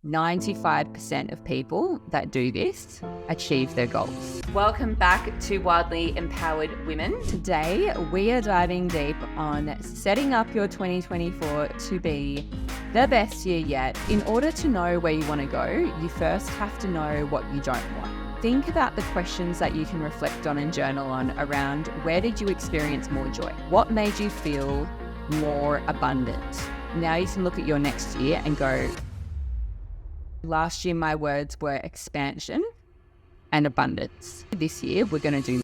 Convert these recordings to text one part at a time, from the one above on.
95% of people that do this achieve their goals. Welcome back to Wildly Empowered Women. Today, we are diving deep on setting up your 2024 to be the best year yet. In order to know where you want to go, you first have to know what you don't want. Think about the questions that you can reflect on and journal on around where did you experience more joy? What made you feel more abundant? Now you can look at your next year and go, last year my words were expansion and abundance. This year we're going to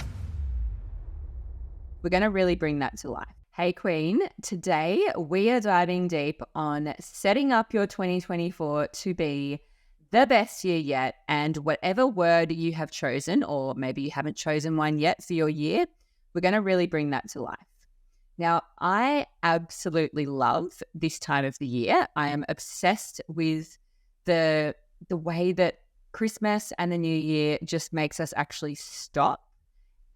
really bring that to life. Hey Queen, today we are diving deep on setting up your 2024 to be the best year yet, and whatever word you have chosen, or maybe you haven't chosen one yet for your year, we're going to really bring that to life. Now, I absolutely love this time of the year. I am obsessed with the way that Christmas and the New Year just makes us actually stop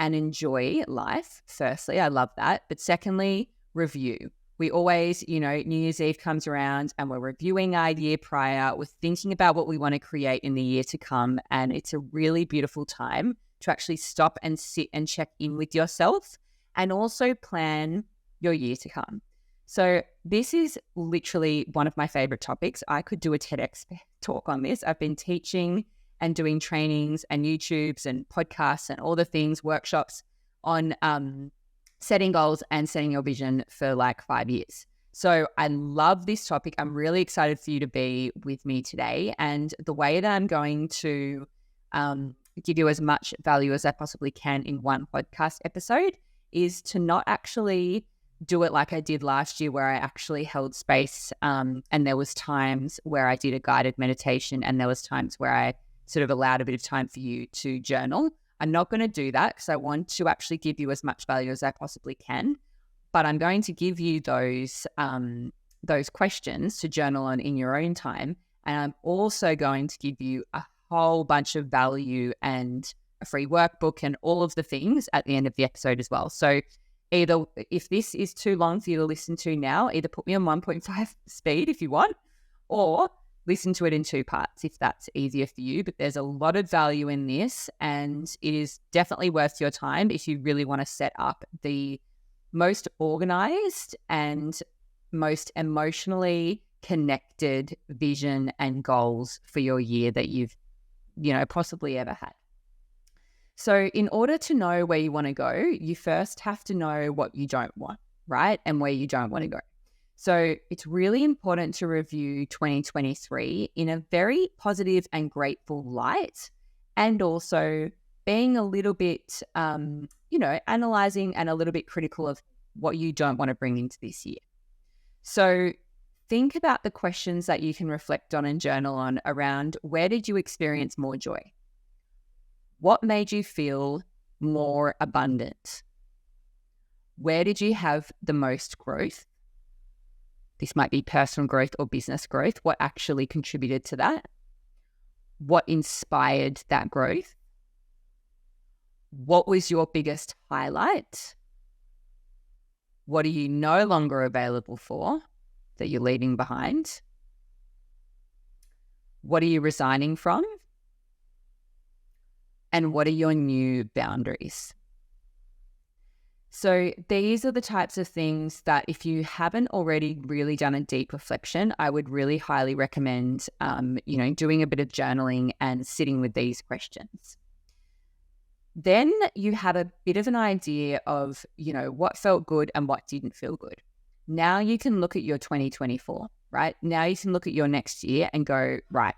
and enjoy life. Firstly, I love that. But secondly, review. We always, New Year's Eve comes around and we're reviewing our year prior. We're thinking about what we want to create in the year to come. And it's a really beautiful time to actually stop and sit and check in with yourself and also plan your year to come. So this is literally one of my favorite topics. I could do a TEDx talk on this. I've been teaching and doing trainings and YouTubes and podcasts and all the things, workshops on setting goals and setting your vision for like 5 years. So I love this topic. I'm really excited for you to be with me today. And the way that I'm going to give you as much value as I possibly can in one podcast episode is to not actually do it like I did last year, where I actually held space and there was times where I did a guided meditation and there was times where I sort of allowed a bit of time for you to journal. I'm not going to do that because I want to actually give you as much value as I possibly can, but I'm going to give you those questions to journal on in your own time, and I'm also going to give you a whole bunch of value and a free workbook and all of the things at the end of the episode as well. So either, if this is too long for you to listen to now, either put me on 1.5 speed if you want, or listen to it in 2 parts if that's easier for you. But there's a lot of value in this, and it is definitely worth your time if you really want to set up the most organized and most emotionally connected vision and goals for your year that you've, possibly ever had. So in order to know where you want to go, you first have to know what you don't want, right? And where you don't want to go. So it's really important to review 2023 in a very positive and grateful light, and also being a little bit, analyzing and a little bit critical of what you don't want to bring into this year. So think about the questions that you can reflect on and journal on around where did you experience more joy? What made you feel more abundant? Where did you have the most growth? This might be personal growth or business growth. What actually contributed to that? What inspired that growth? What was your biggest highlight? What are you no longer available for that you're leaving behind? What are you resigning from? And what are your new boundaries? So these are the types of things that if you haven't already really done a deep reflection, I would really highly recommend, doing a bit of journaling and sitting with these questions. Then you have a bit of an idea of, what felt good and what didn't feel good. Now you can look at your 2024, right? Now you can look at your next year and go, right,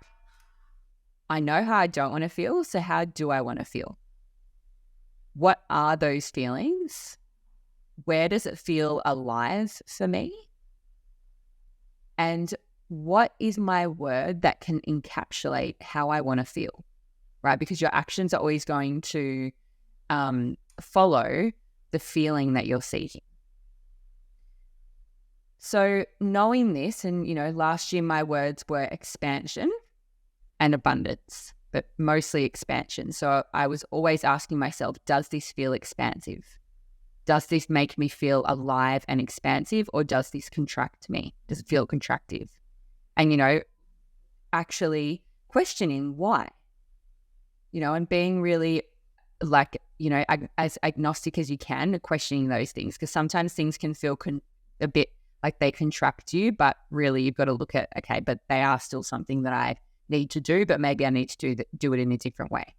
I know how I don't want to feel, so how do I want to feel? What are those feelings? Where does it feel alive for me? And what is my word that can encapsulate how I want to feel, right? Because your actions are always going to follow the feeling that you're seeking. So knowing this, and, last year my words were expansion and abundance, but mostly expansion. So I was always asking myself, does this feel expansive? Does this make me feel alive and expansive, or does this contract me? Does it feel contractive? And, actually questioning why, and being really as agnostic as you can, questioning those things, because sometimes things can feel a bit like they contract you, but really you've got to look at, okay, but they are still something that I need to do, but maybe I need to do it in a different way.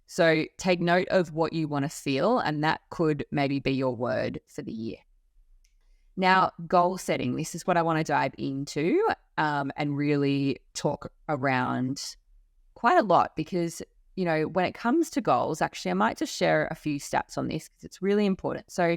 So take note of what you want to feel, and that could maybe be your word for the year. Now, goal setting, this is what I want to dive into and really talk around quite a lot, because when it comes to goals, actually, I might just share a few stats on this because it's really important. So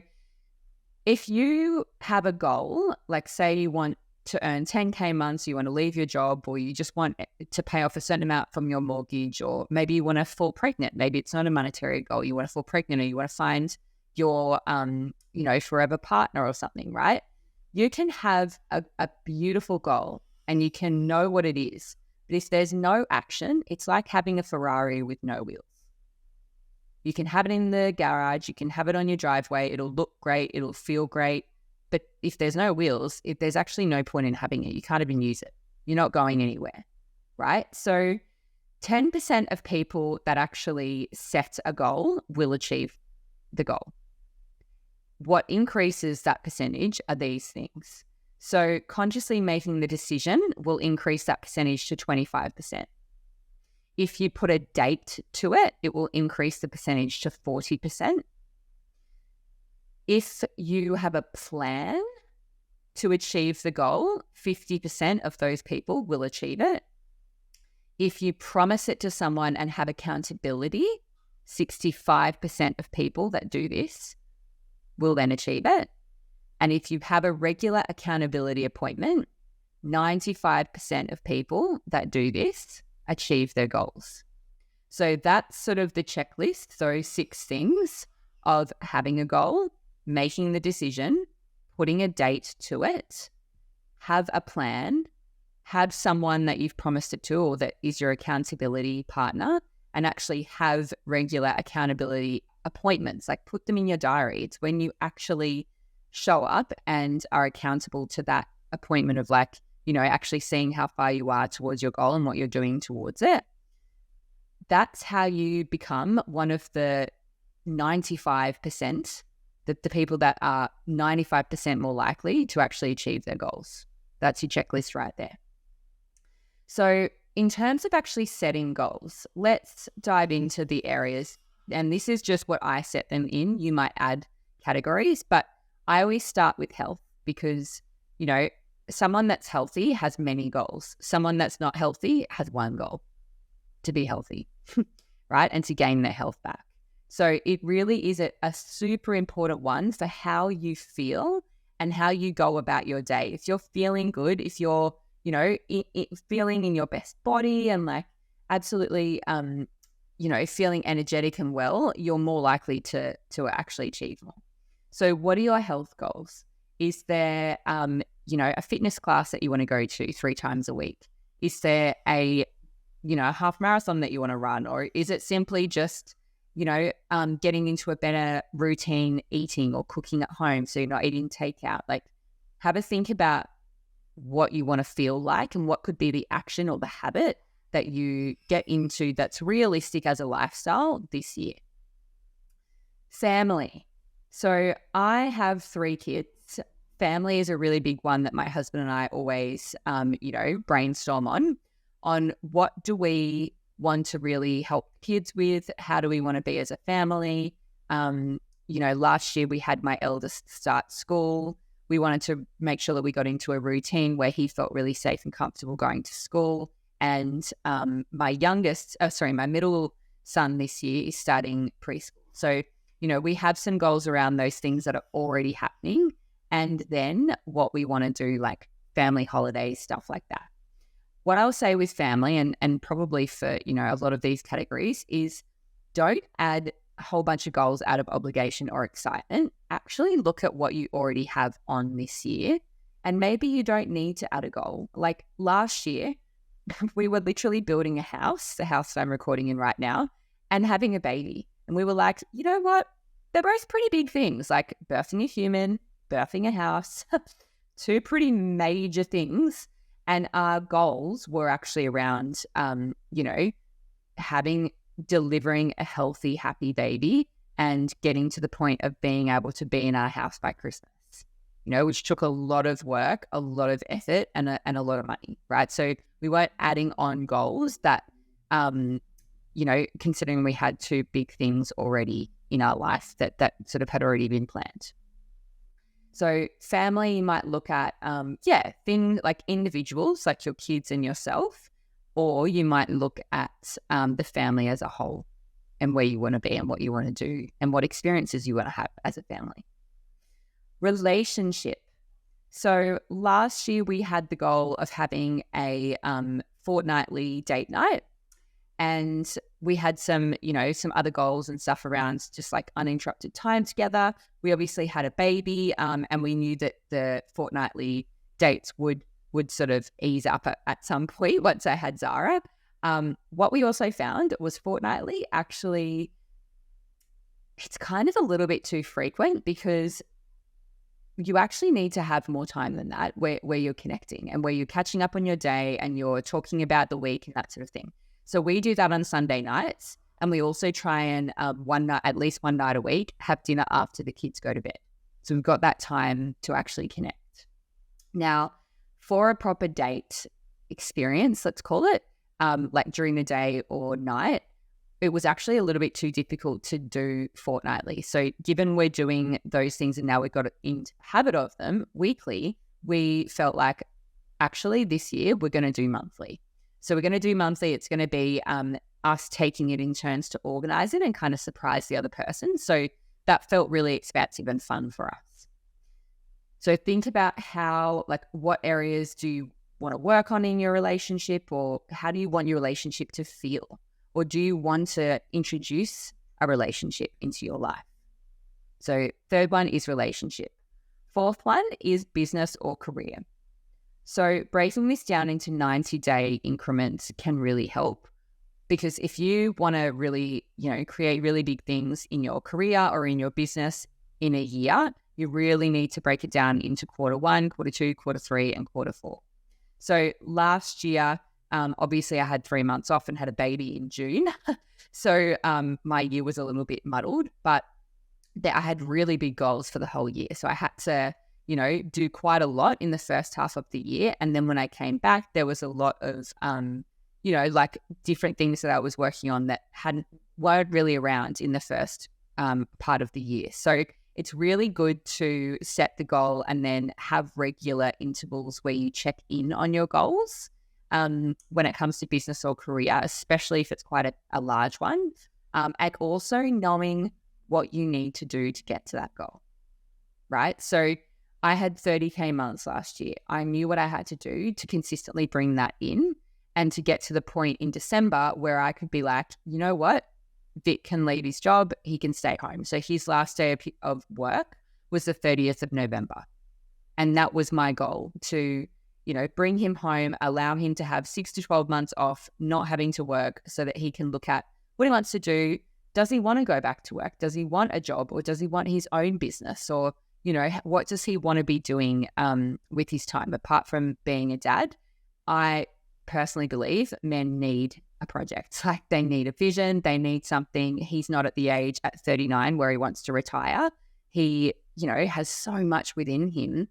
if you have a goal, like say you want to earn 10K months, you want to leave your job, or you just want to pay off a certain amount from your mortgage, or maybe you want to fall pregnant. Maybe it's not a monetary goal. You want to fall pregnant, or you want to find your, forever partner or something, right? You can have a beautiful goal and you can know what it is. But if there's no action, it's like having a Ferrari with no wheels. You can have it in the garage, you can have it on your driveway, it'll look great, it'll feel great. But if there's no wheels, there's actually no point in having it. You can't even use it. You're not going anywhere, right? So 10% of people that actually set a goal will achieve the goal. What increases that percentage are these things. So consciously making the decision will increase that percentage to 25%. If you put a date to it, it will increase the percentage to 40%. If you have a plan to achieve the goal, 50% of those people will achieve it. If you promise it to someone and have accountability, 65% of people that do this will then achieve it. And if you have a regular accountability appointment, 95% of people that do this achieve their goals. So that's sort of the checklist, those 6 things of having a goal, making the decision, putting a date to it, have a plan, have someone that you've promised it to or that is your accountability partner, and actually have regular accountability appointments. Like put them in your diary. It's when you actually show up and are accountable to that appointment of actually seeing how far you are towards your goal and what you're doing towards it. That's how you become one of the 95%, the people that are 95% more likely to actually achieve their goals. That's your checklist right there. So in terms of actually setting goals, let's dive into the areas. And this is just what I set them in. You might add categories, but I always start with health because, someone that's healthy has many goals. Someone that's not healthy has one goal: to be healthy, right? And to gain their health back. So it really is a super important one for how you and how you go about your day. If you're feeling good, if you're, feeling in your best body and absolutely, feeling energetic and well, you're more likely to actually achieve more. So what are your health goals? Is there, a fitness class that you want to go to 3 times a week? Is there a half marathon that you want to run? Or is it simply just, getting into a better routine eating or cooking at home so you're not eating takeout? Have a think about what you want to feel like and what could be the action or the habit that you get into that's realistic as a lifestyle this year. Family. So I have 3 kids. Family is a really big one that my husband and I always, brainstorm on what do we want to really help kids with? How do we want to be as a family? Last year we had my eldest start school. We wanted to make sure that we got into a routine where he felt really safe and comfortable going to school. And my middle son this year is starting preschool. So, we have some goals around those things that are already happening. And then what we want to do, like family holidays, stuff like that. What I'll say with family and probably for, a lot of these categories is don't add a whole bunch of goals out of obligation or excitement. Actually look at what you already have on this year. And maybe you don't need to add a goal. Like last year, we were literally building a house, the house that I'm recording in right now, and having a baby. And we were like, you know what? They're both pretty big things, like birthing a human, birthing a house, 2 pretty major things. And our goals were actually around, delivering a healthy, happy baby and getting to the point of being able to be in our house by Christmas, which took a lot of work, a lot of effort, and a lot of money, right? So we weren't adding on goals that, considering we had two big things already in our life that sort of had already been planned. So family, you might look at, things like individuals, like your kids and yourself, or you might look at the family as a whole and where you want to be and what you want to do and what experiences you want to have as a family. Relationship. So last year we had the goal of having a fortnightly date night, and we had some other goals and stuff around just like uninterrupted time together. We obviously had a baby, and we knew that the fortnightly dates would sort of ease up at some point once I had Zara. What we also found was fortnightly, actually, it's kind of a little bit too frequent, because you actually need to have more time than that where you're connecting and where you're catching up on your day and you're talking about the week and that sort of thing. So we do that on Sunday nights, and we also try and at least one night a week, have dinner after the kids go to bed. So we've got that time to actually connect. Now, for a proper date experience, let's call it, like during the day or night, it was actually a little bit too difficult to do fortnightly. So given we're doing those things and now we've got into habit of them weekly, we felt like actually this year we're going to do monthly. So we're going to do monthly. It's going to be us taking it in turns to organize it and kind of surprise the other person. So that felt really expansive and fun for us. So think about what areas do you want to work on in your relationship, or how do you want your relationship to feel? Or do you want to introduce a relationship into your life? So third one is relationship. Fourth one is business or career. So breaking this down into 90-day increments can really help, because if you want to really, create really big things in your career or in your business in a year, you really need to break it down into quarter 1, quarter 2, quarter 3, and quarter 4. So last year, obviously I had 3 months off and had a baby in June. So my year was a little bit muddled, but I had really big goals for the whole year. So I had to, do quite a lot in the first half of the year. And then when I came back, there was a lot of, like different things that I was working on that weren't really around in the first part of the year. So it's really good to set the goal and then have regular intervals where you check in on your goals when it comes to business or career, especially if it's quite a large one. And also knowing what you need to do to get to that goal, right? So I had 30K months last year. I knew what I had to do to consistently bring that in and to get to the point in December where I could be like, you know what? Vic can leave his job. He can stay home. So his last day of work was the 30th of November. And that was my goal, to, bring him home, allow him to have 6 to 12 months off, not having to work, so that he can look at what he wants to do. Does he want to go back to work? Does he want a job, or does he want his own business? Or, what does he want to be doing with his time? Apart from being a dad, I personally believe men need a project. Like, they need a vision, they need something. He's not at the age at 39 where he wants to retire. He, has so much within him,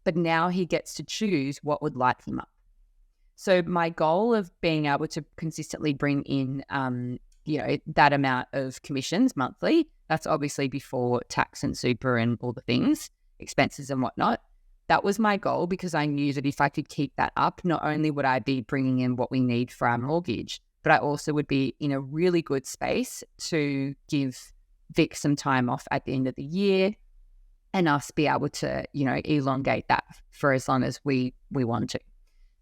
but now he gets to choose what would light him up. So my goal of being able to consistently bring in, that amount of commissions monthly, that's obviously before tax and super and all the things, expenses and whatnot. That was my goal, because I knew that if I could keep that up, not only would I be bringing in what we need for our mortgage, but I also would be in a really good space to give Vic some time off at the end of the year and us be able to, elongate that for as long as we want to.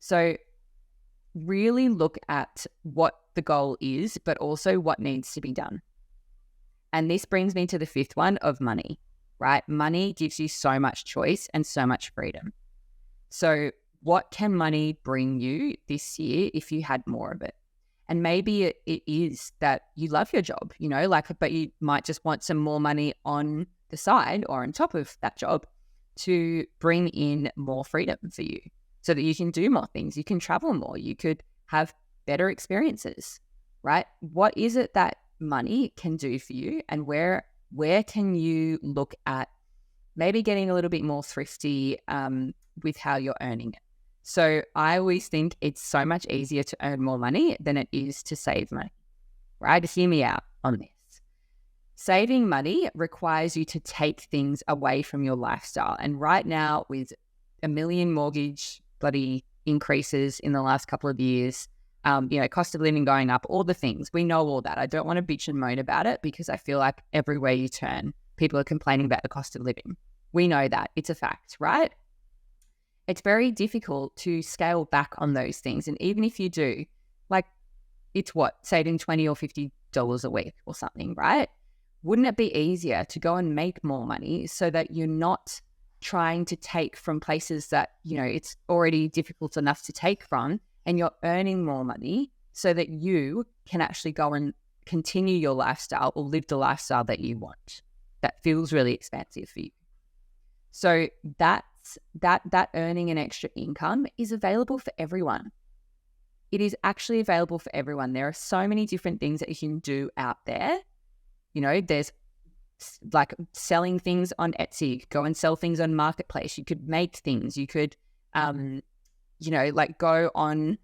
So really look at what the goal is, but also what needs to be done. And this brings me to the fifth one of money, right? Money gives you so much choice and so much freedom. So what can money bring you this year if you had more of it? And maybe it is that you love your job, but you might just want some more money on the side or on top of that job to bring in more freedom for you. so that you can do more things. You can travel more. You could have better experiences, right? What is it that money can do for you, and where can you look at maybe getting a little bit more thrifty with how you're earning it? So I always think it's so much easier to earn more money than it is to save money, right? Hear me out on this. Saving money requires you to take things away from your lifestyle. And right now, with a million mortgage bloody increases in the last couple of years, cost of living going up, all the things, we know all that. I don't want to bitch and moan about it because I feel like everywhere you turn, people are complaining about the cost of living. We know that. It's a fact, right? It's very difficult to scale back on those things. And even if you do, like, it's saving $20 or $50 a week or something, right? Wouldn't it be easier to go and make more money so that you're not trying to take from places that, it's already difficult enough to take from, and you're earning more money so that you can actually go and continue your lifestyle or live the lifestyle that you want, that feels really expansive for you. So that earning an extra income is available for everyone. It is actually available for everyone. There are so many different things that you can do out there. There's like selling things on Etsy, go and sell things on Marketplace. You could make things. You could, go on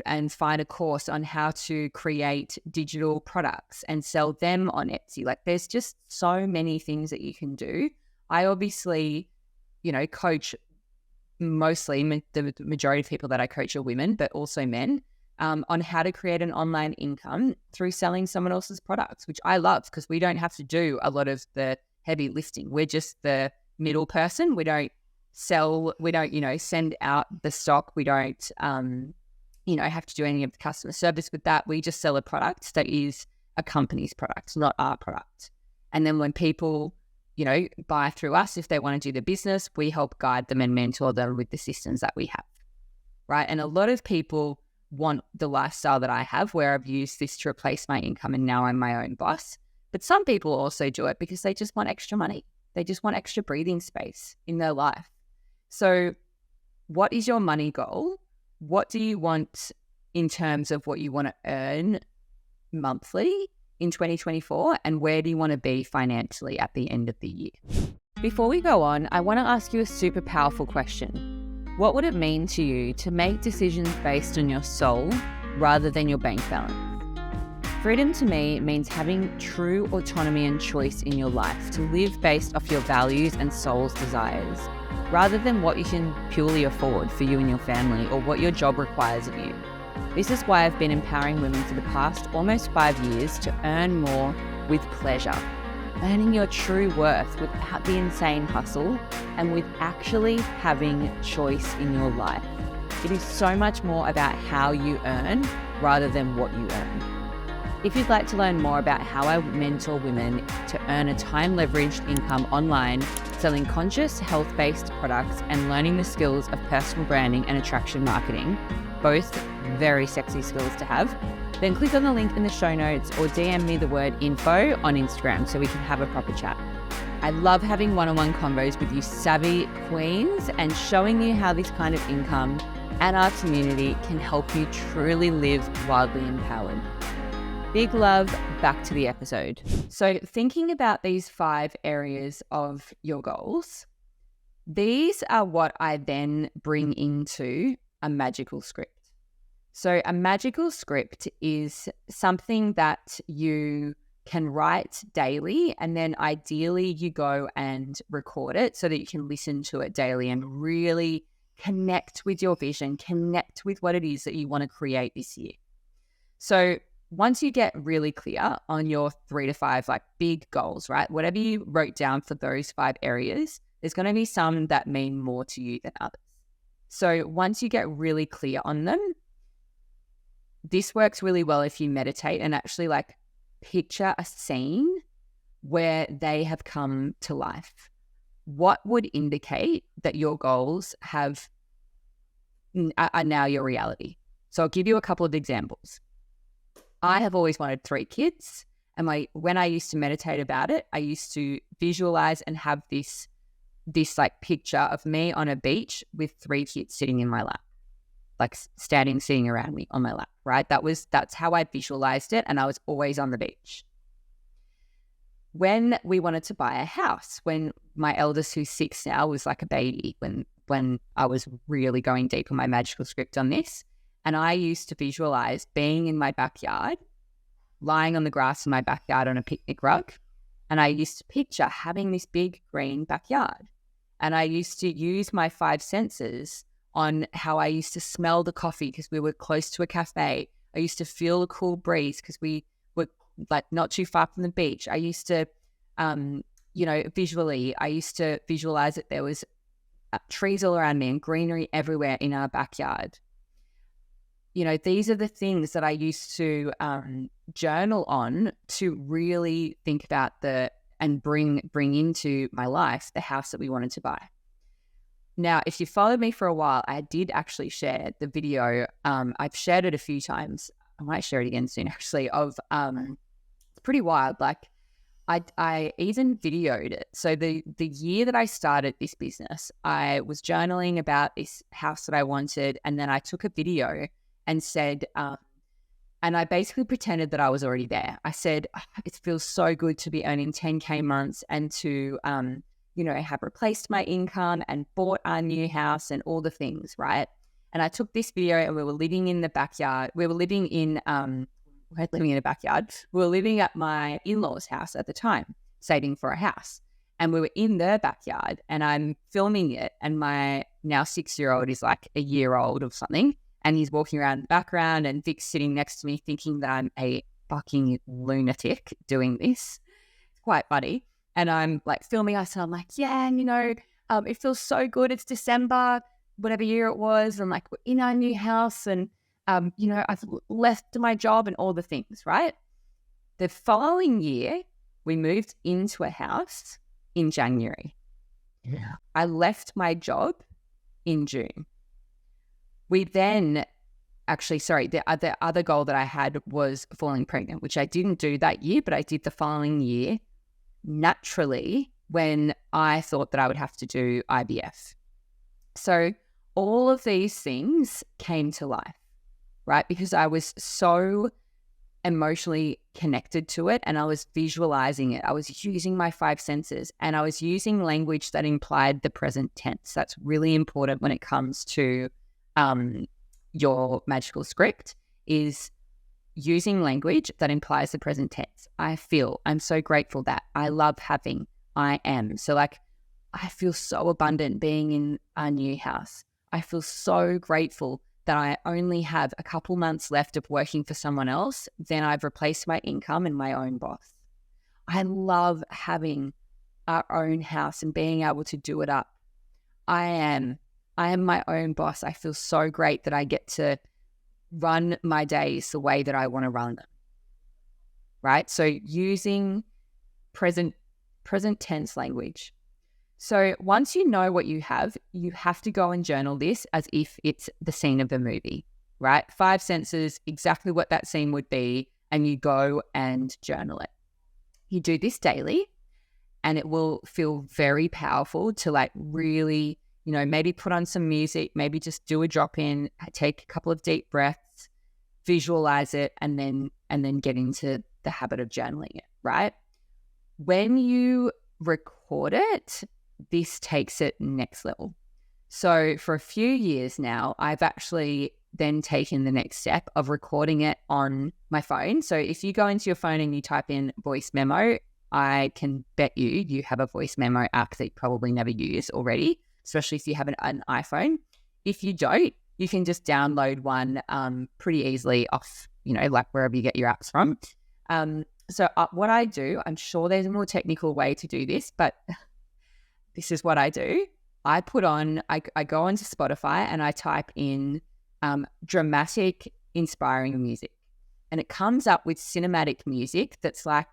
and find a course on how to create digital products and sell them on Etsy. Like, there's just so many things that you can do. I obviously, coach mostly, the majority of people that I coach are women, but also men, on how to create an online income through selling someone else's products, which I love because we don't have to do a lot of the heavy lifting. We're just the middle person. We don't sell, we don't, send out the stock. We don't, have to do any of the customer service with that. We just sell a product that is a company's product, not our product. And then when people, buy through us, if they want to do the business, we help guide them and mentor them with the systems that we have, right? And a lot of people want the lifestyle that I have, where I've used this to replace my income and now I'm my own boss. But some people also do it because they just want extra money. They just want extra breathing space in their life. So what is your money goal? What do you want in terms of what you want to earn monthly in 2024? And where do you want to be financially at the end of the year? Before we go on, I want to ask you a super powerful question. What would it mean to you to make decisions based on your soul rather than your bank balance? Freedom to me means having true autonomy and choice in your life to live based off your values and soul's desires, rather than what you can purely afford for you and your family or what your job requires of you. This is why I've been empowering women for the past almost 5 years to earn more with pleasure, earning your true worth without the insane hustle and with actually having choice in your life. It is so much more about how you earn rather than what you earn. If you'd like to learn more about how I mentor women to earn a time-leveraged income online, selling conscious, health-based products and learning the skills of personal branding and attraction marketing, both very sexy skills to have, then click on the link in the show notes or DM me the word info on Instagram so we can have a proper chat. I love having one-on-one convos with you savvy queens and showing you how this kind of income and our community can help you truly live wildly empowered. Big love, back to the episode. So thinking about these 5 areas of your goals, these are what I then bring into a magical script. So a magical script is something that you can write daily, and then ideally you go and record it so that you can listen to it daily and really connect with your vision, connect with what it is that you want to create this year. So once you get really clear on your 3 to 5 like big goals, right? Whatever you wrote down for those 5 areas, there's going to be some that mean more to you than others. So once you get really clear on them, this works really well if you meditate and actually like picture a scene where they have come to life. What would indicate that your goals are now your reality? So I'll give you a couple of examples. I have always wanted 3 kids, and when I used to meditate about it, I used to visualize and have this this like picture of me on a beach with 3 kids sitting in my lap, like sitting around me on my lap, right? That's how I visualized it. And I was always on the beach. When we wanted to buy a house, when my eldest, who's 6 now, was like a baby, when I was really going deep on my magical script on this, and I used to visualize being in my backyard, lying on the grass in my backyard on a picnic rug, and I used to picture having this big green backyard. And I used to use my 5 senses on how I used to smell the coffee because we were close to a cafe. I used to feel the cool breeze because we were like not too far from the beach. I used to, visually, I used to visualize that there was trees all around me and greenery everywhere in our backyard. These are the things that I used to journal on to really think about and bring into my life the house that we wanted to buy. Now, if you followed me for a while, I did actually share the video. I've shared it a few times. I might share it again soon, actually, of it's pretty wild. Like I even videoed it. So the year that I started this business, I was journaling about this house that I wanted, and then I took a video and said, and I basically pretended that I was already there. I said, it feels so good to be earning 10K months and to, have replaced my income and bought our new house and all the things, right? And I took this video and we were living in the backyard. We were living in, we weren't living in a backyard. We were living at my in-laws' house at the time, saving for a house. And we were in their backyard and I'm filming it. And my now 6-year-old is like a year old or something. And he's walking around the background and Vic's sitting next to me thinking that I'm a fucking lunatic doing this. It's quite funny. And I'm like filming us and I'm like, yeah, it feels so good. It's December, whatever year it was. I'm like, we're in our new house and, I've left my job and all the things, right? The following year, we moved into a house in January. Yeah. I left my job in June. We then the other goal that I had was falling pregnant, which I didn't do that year, but I did the following year naturally when I thought that I would have to do IVF. So all of these things came to life, right? Because I was so emotionally connected to it and I was visualizing it. I was using my 5 senses and I was using language that implied the present tense. That's really important when it comes to your magical script, is using language that implies the present tense. I'm so grateful that, I love having, I am. So like, I feel so abundant being in our new house. I feel so grateful that I only have a couple months left of working for someone else. Then I've replaced my income and my own boss. I love having our own house and being able to do it up. I am my own boss. I feel so great that I get to run my days the way that I want to run them, right? So using present tense language. So once you know what you have to go and journal this as if it's the scene of the movie, right? 5 senses, exactly what that scene would be, and you go and journal it. You do this daily and it will feel very powerful to like really, maybe put on some music, maybe just do a drop in, take a couple of deep breaths, visualize it, and then get into the habit of journaling it, right? When you record it, this takes it next level. So for a few years now, I've actually then taken the next step of recording it on my phone. So if you go into your phone and you type in voice memo, I can bet you have a voice memo app that you probably never use already, especially if you have an iPhone. If you don't, you can just download one pretty easily off, like wherever you get your apps from. So what I do, I'm sure there's a more technical way to do this, but this is what I do. I go onto Spotify and I type in dramatic, inspiring music. And it comes up with cinematic music that's like,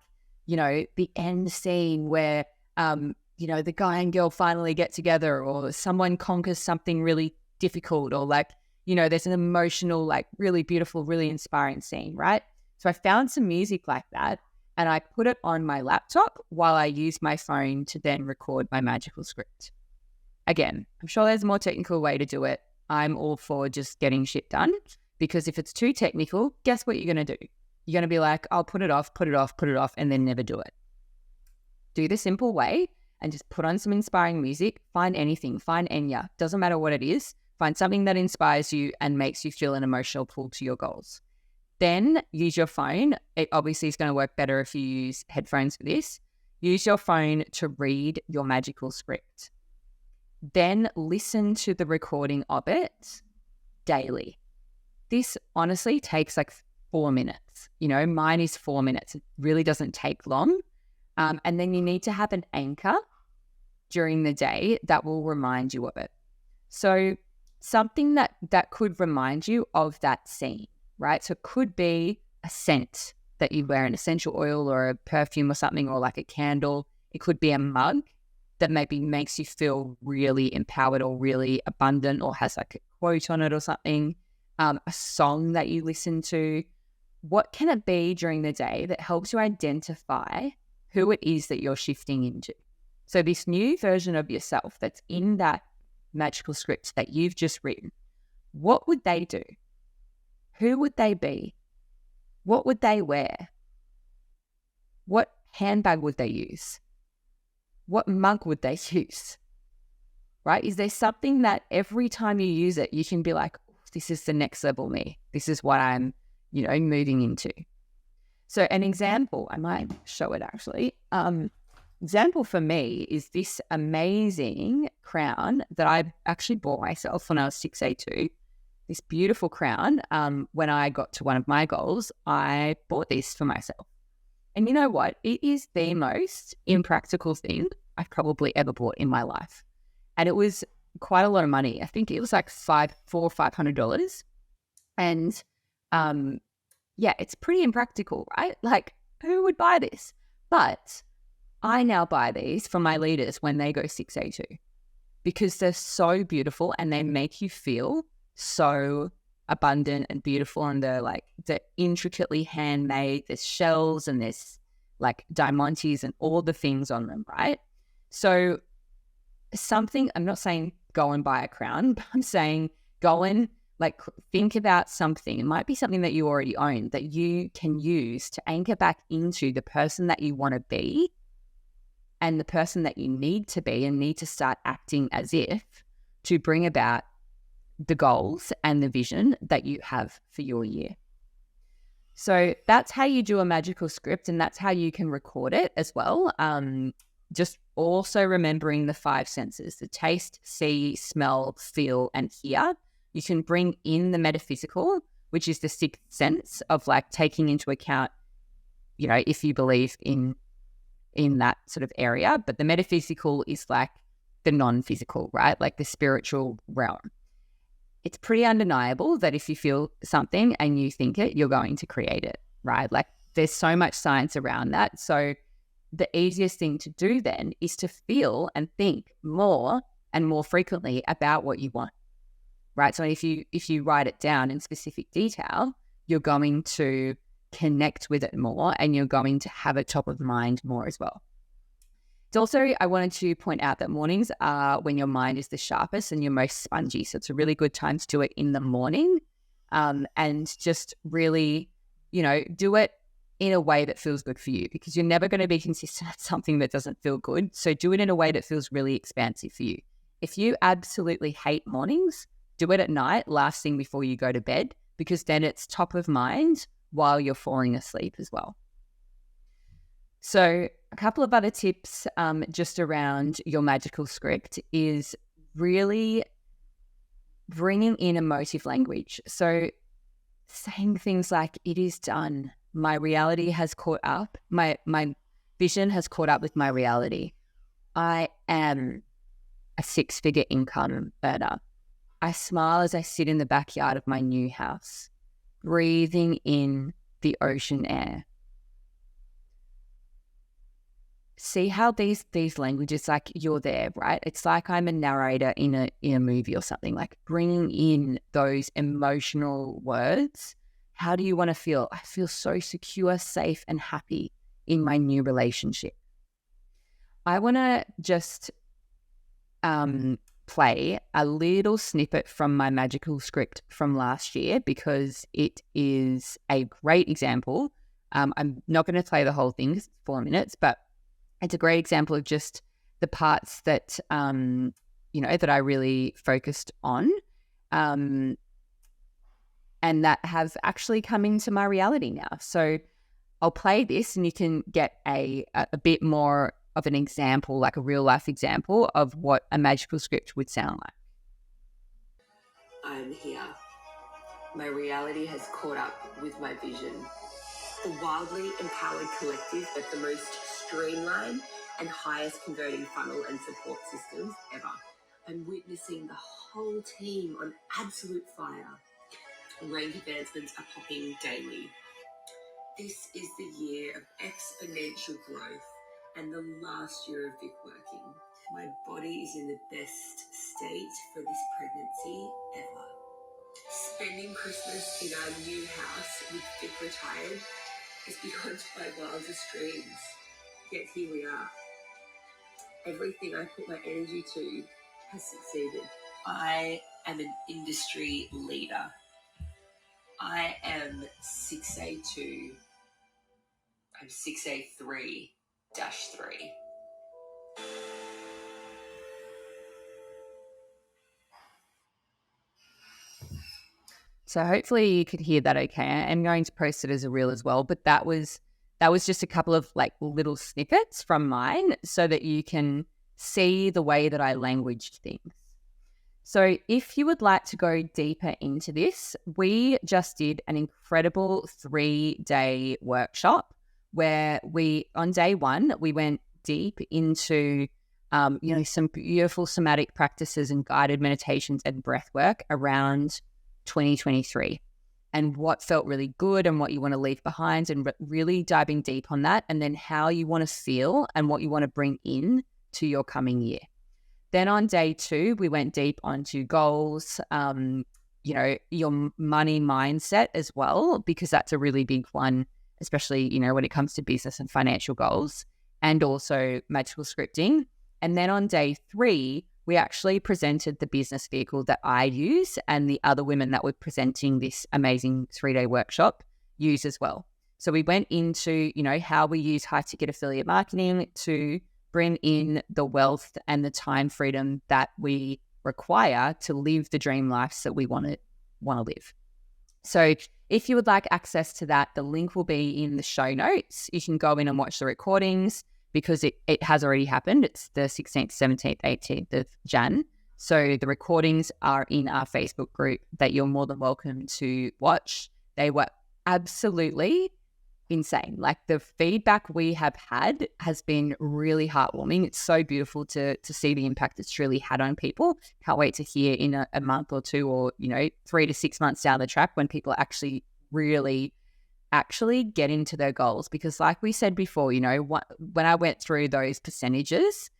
the end scene where, the guy and girl finally get together, or someone conquers something really difficult, or like, there's an emotional, like really beautiful, really inspiring scene, right? So I found some music like that and I put it on my laptop while I use my phone to then record my magical script. Again, I'm sure there's a more technical way to do it. I'm all for just getting shit done, because if it's too technical, guess what you're going to do? You're going to be like, I'll put it off, and then never do it. Do the simple way and just put on some inspiring music. Find anything, find Enya. Doesn't matter what it is. Find something that inspires you and makes you feel an emotional pull to your goals. Then use your phone. It obviously is going to work better if you use headphones for this. Use your phone to read your magical script. Then listen to the recording of it daily. This honestly takes like 4 minutes. Mine is 4 minutes. It really doesn't take long. And then you need to have an anchor during the day that will remind you of it. So something that could remind you of that scene, right? So it could be a scent that you wear, an essential oil or a perfume or something, or like a candle. It could be a mug that maybe makes you feel really empowered or really abundant, or has like a quote on it or something, a song that you listen to. What can it be during the day that helps you identify who it is that you're shifting into? So this new version of yourself that's in that magical script that you've just written, what would they do? Who would they be? What would they wear? What handbag would they use? What mug would they use? Right? Is there something that every time you use it, you can be like, this is the next level me. This is what I'm, moving into. So an example, I might show it actually. Example for me is this amazing crown that I actually bought myself when I was 6A2. This beautiful crown. When I got to one of my goals, I bought this for myself. And you know what? It is the most impractical thing I've probably ever bought in my life. And it was quite a lot of money. I think it was like $400 or $500. And it's pretty impractical, right? Like, who would buy this? But I now buy these for my leaders when they go 6A2 because they're so beautiful and they make you feel so abundant and beautiful, and they're intricately handmade. There's shells and there's like diamantes and all the things on them, right? So I'm not saying go and buy a crown, but I'm saying go and think about something. It might be something that you already own that you can use to anchor back into the person that you want to be and the person that you need to be, and need to start acting as if to bring about the goals and the vision that you have for your year. So that's how you do a magical script, and that's how you can record it as well. Just also remembering the 5 senses: the taste, see, smell, feel, and hear. You can bring in the metaphysical, which is the 6th sense of taking into account, if you believe in that sort of area. But the metaphysical is the non-physical, right? Like the spiritual realm. It's pretty undeniable that if you feel something and you think it, you're going to create it, right? There's so much science around that. So the easiest thing to do then is to feel and think more and more frequently about what you want, right? So if you write it down in specific detail, you're going to connect with it more, and you're going to have it top of mind more as well. It's also, I wanted to point out that mornings are when your mind is the sharpest and you're most spongy. So it's a really good time to do it in the morning, and just really, do it in a way that feels good for you, because you're never going to be consistent at something that doesn't feel good. So do it in a way that feels really expansive for you. If you absolutely hate mornings, do it at night, last thing before you go to bed, because then it's top of mind while you're falling asleep as well. So a couple of other tips just around your magical script is really bringing in emotive language. So saying things like, it is done. My reality has caught up. My vision has caught up with my reality. I am a 6-figure income earner. I smile as I sit in the backyard of my new house, breathing in the ocean air. See how these languages, you're there, right? It's like I'm a narrator in a movie or something, bringing in those emotional words. How do you want to feel? I feel so secure, safe, and happy in my new relationship. I want to just play a little snippet from my magical script from last year because it is a great example. I'm not going to play the whole thing because it's 4 minutes, but it's a great example of just the parts that, that I really focused on and that have actually come into my reality now. So I'll play this and you can get a bit more of an example, like a real life example of what a magical script would sound like. I'm here. My reality has caught up with my vision. The wildly empowered collective with the most streamlined and highest converting funnel and support systems ever. I'm witnessing the whole team on absolute fire. Rank advancements are popping daily. This is the year of exponential growth and the last year of Vic working. My body is in the best state for this pregnancy ever. Spending Christmas in our new house with Vic retired is beyond my wildest dreams. Yet here we are. Everything I put my energy to has succeeded. I am an industry leader. I am 6A2. I'm 6A3-3. So hopefully you could hear that okay. I'm going to post it as a reel as well, but that was just a couple of like little snippets from mine so that you can see the way that I languaged things. So if you would like to go deeper into this, we just did an incredible 3-day workshop where on day 1, we went deep into, some beautiful somatic practices and guided meditations and breath work around 2023 and what felt really good and what you want to leave behind and really diving deep on that, and then how you want to feel and what you want to bring in to your coming year. Then on day 2, we went deep onto goals, your money mindset as well, because that's a really big one, especially, when it comes to business and financial goals, and also magical scripting. And then on day 3, we actually presented the business vehicle that I use and the other women that were presenting this amazing 3-day workshop use as well. So we went into, how we use high ticket affiliate marketing to bring in the wealth and the time freedom that we require to live the dream lives that we want to live. So if you would like access to that, the link will be in the show notes. You can go in and watch the recordings because it has already happened. It's the 16th, 17th, 18th of Jan. So the recordings are in our Facebook group that you're more than welcome to watch. They were absolutely insane. Like the feedback we have had has been really heartwarming. It's so beautiful to see the impact it's truly had on people. Can't wait to hear in a month or 2 or 3 to 6 months down the track when people actually get into their goals. Because like we said before, when I went through those percentages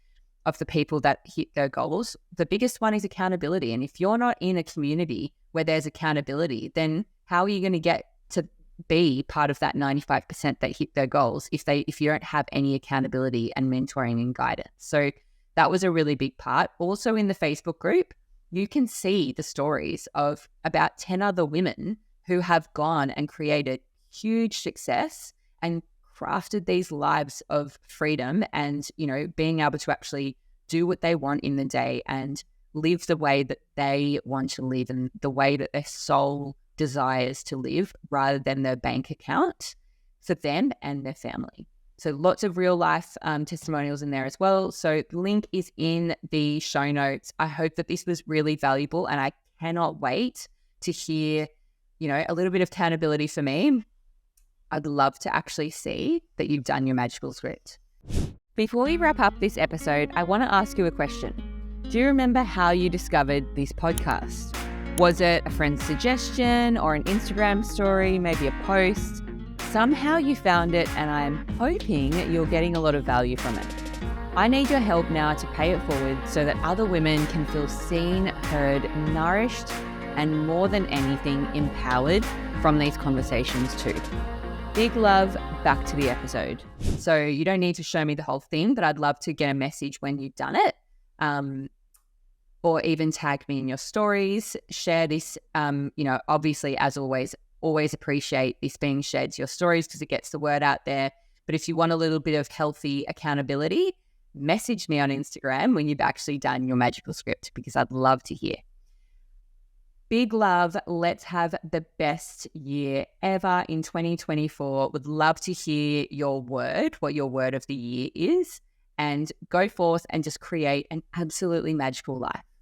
of the people that hit their goals, the biggest one is accountability. And if you're not in a community where there's accountability, then how are you going to get to be part of that 95% that hit their goals if you don't have any accountability and mentoring and guidance? So that was a really big part. Also in the Facebook group, you can see the stories of about 10 other women who have gone and created huge success and crafted these lives of freedom and, being able to actually do what they want in the day and live the way that they want to live and the way that their soul desires to live rather than their bank account for them and their family. So lots of real life testimonials in there as well. So the link is in the show notes. I hope that this was really valuable and I cannot wait to hear, a little bit of accountability for me. I'd love to actually see that you've done your magical script. Before we wrap up this episode, I want to ask you a question. Do you remember how you discovered this podcast? Was it a friend's suggestion or an Instagram story, maybe a post? Somehow you found it and I'm hoping you're getting a lot of value from it. I need your help now to pay it forward so that other women can feel seen, heard, nourished, and more than anything, empowered from these conversations too. Big love, back to the episode. So you don't need to show me the whole thing, but I'd love to get a message when you've done it. or even tag me in your stories. Share this. Obviously, as always appreciate this being shared to your stories because it gets the word out there. But if you want a little bit of healthy accountability, message me on Instagram when you've actually done your magical script because I'd love to hear. Big love. Let's have the best year ever in 2024. Would love to hear your word, what your word of the year is, and go forth and just create an absolutely magical life.